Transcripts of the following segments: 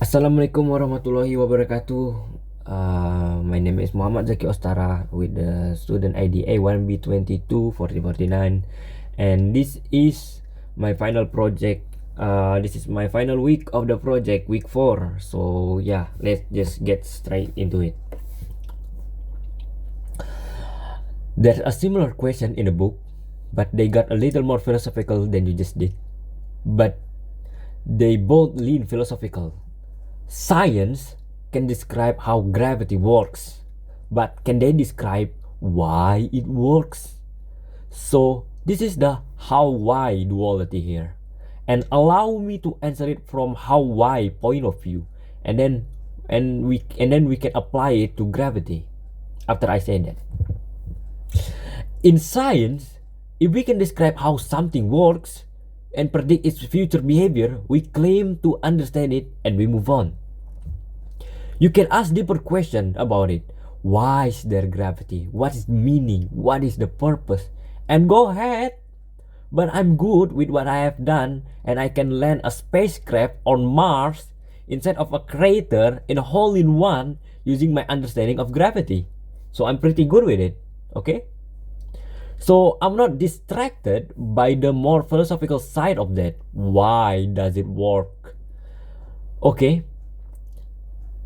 Assalamualaikum warahmatullahi wabarakatuh. My name is Muhammad Zaki Ostara with the student ID A1B224049, and this is my final project. This is my final week of the project, week 4. So yeah, let's just get straight into it. There's a similar question in the book, but they got a little more philosophical than you just did. But they both lean philosophical. Science can describe how gravity works, but can they describe why it works? So this is the how-why duality here, and allow me to answer it from how-why point of view, and then we can apply it to gravity. After I say that, in science, if we can describe how something works and predict its future behavior, we claim to understand it and we move on. You can ask deeper questions about it. Why is there gravity? What is the meaning? What is the purpose? And go ahead. But I'm good with what I have done, and I can land a spacecraft on Mars instead of a crater in a hole-in-one using my understanding of gravity. So I'm pretty good with it. Okay? So I'm not distracted by the more philosophical side of that. Why does it work? Okay.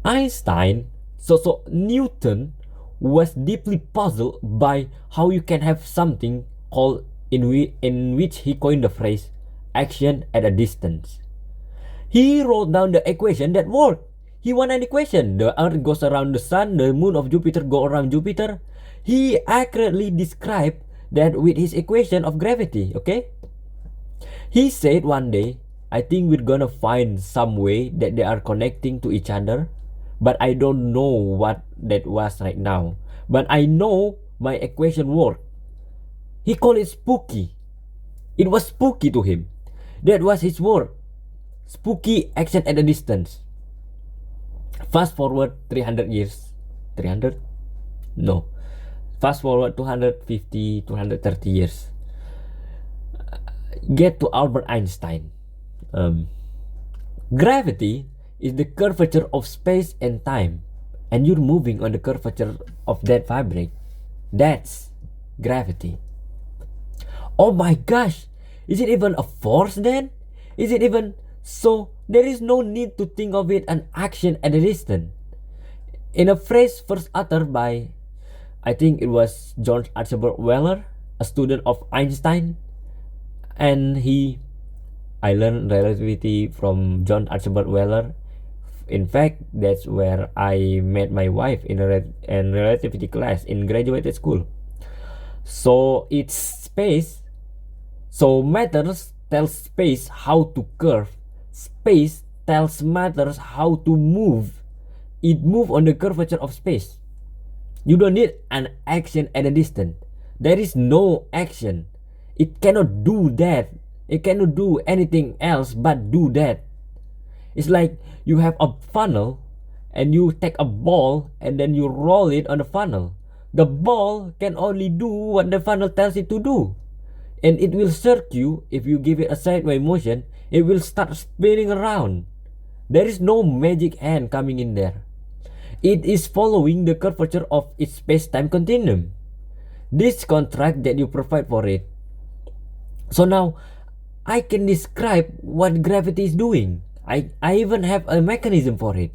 Einstein, so Newton was deeply puzzled by how you can have something called in which he coined the phrase action at a distance. He wrote down the equation that worked. He won an equation. The earth goes around the sun, the moon of Jupiter go around Jupiter. He accurately described that with his equation of gravity, okay? He said one day, I think we're gonna find some way that they are connecting to each other, but I don't know what that was right now. But I know my equation worked. He called it spooky. It was spooky to him. That was his word. Spooky action at a distance. Fast forward 300 years. 300? No. Fast forward 250, 230 years. Get to Albert Einstein. Gravity is the curvature of space and time, and you're moving on the curvature of that fabric. That's gravity. Oh my gosh, is it even a force then? Is it even so? There is no need to think of it an action at a distance. In a phrase first uttered by, I think it was John Archibald Wheeler, a student of Einstein, and I learned relativity from John Archibald Wheeler. In fact, that's where I met my wife in relativity class in graduate school. So it's space. So matters tells space how to curve. Space tells matters how to move. It moves on the curvature of space. You don't need an action at a distance. There is no action. It cannot do that. It cannot do anything else but do that. It's like you have a funnel and you take a ball and then you roll it on the funnel. The ball can only do what the funnel tells it to do. And it will circle you. If you give it a sideways motion, it will start spinning around. There is no magic hand coming in there. It is following the curvature of its space-time continuum. This contract that you provide for it. So now, I can describe what gravity is doing. I even have a mechanism for it.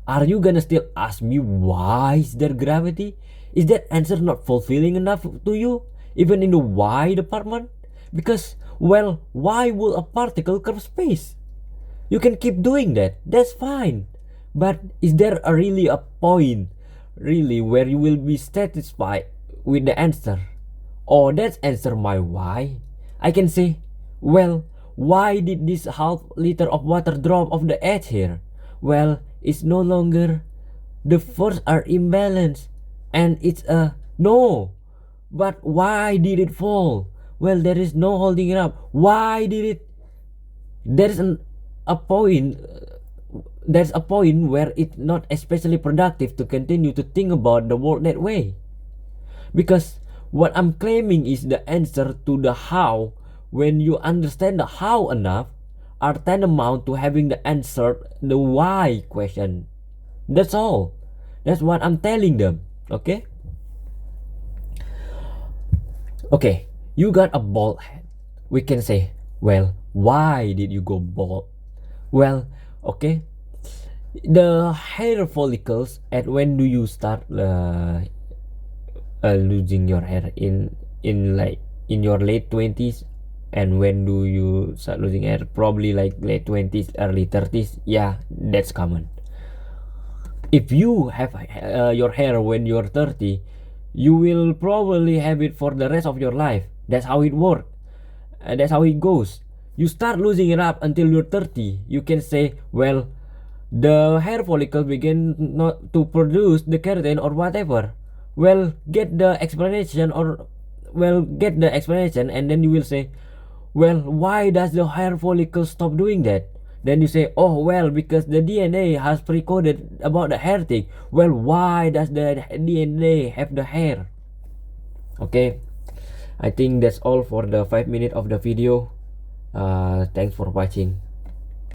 Are you gonna still ask me why is there gravity? Is that answer not fulfilling enough to you? Even in the why department? Because, well, why will a particle curve space? You can keep doing that. That's fine. But is there really a point, really, where you will be satisfied with the answer? Oh, that's answer my why. I can say, well, why did this half liter of water drop off the edge here? Well, it's no longer. The forces are imbalanced. And it's a no. But why did it fall? Well, there is no holding it up. Why did it? There's a point. There's a point where it's not especially productive to continue to think about the world that way. Because what I'm claiming is the answer to the how. When you understand the how enough, are tantamount to having the answer the why question. That's all. That's what I'm telling them. Okay? Okay, you got a bald head. We can say, well, why did you go bald? Well, okay, the hair follicles at when do you start losing your hair in like in your late 20s, and when do you start losing hair? Probably like late 20s, early 30s. Yeah, that's common. If you have your hair when you're 30, you will probably have it for the rest of your life. That's how it works. That's how it goes. You start losing it up until you're 30. You can say, well, the hair follicle begin not to produce the keratin or whatever. Well, get the explanation, and then you will say, well, why does the hair follicle stop doing that? Then you say, oh, well, because the DNA has pre-coded about the hair thing. Well, why does the DNA have the hair? Okay, I think that's all for the 5 minutes of the video. Thanks for watching.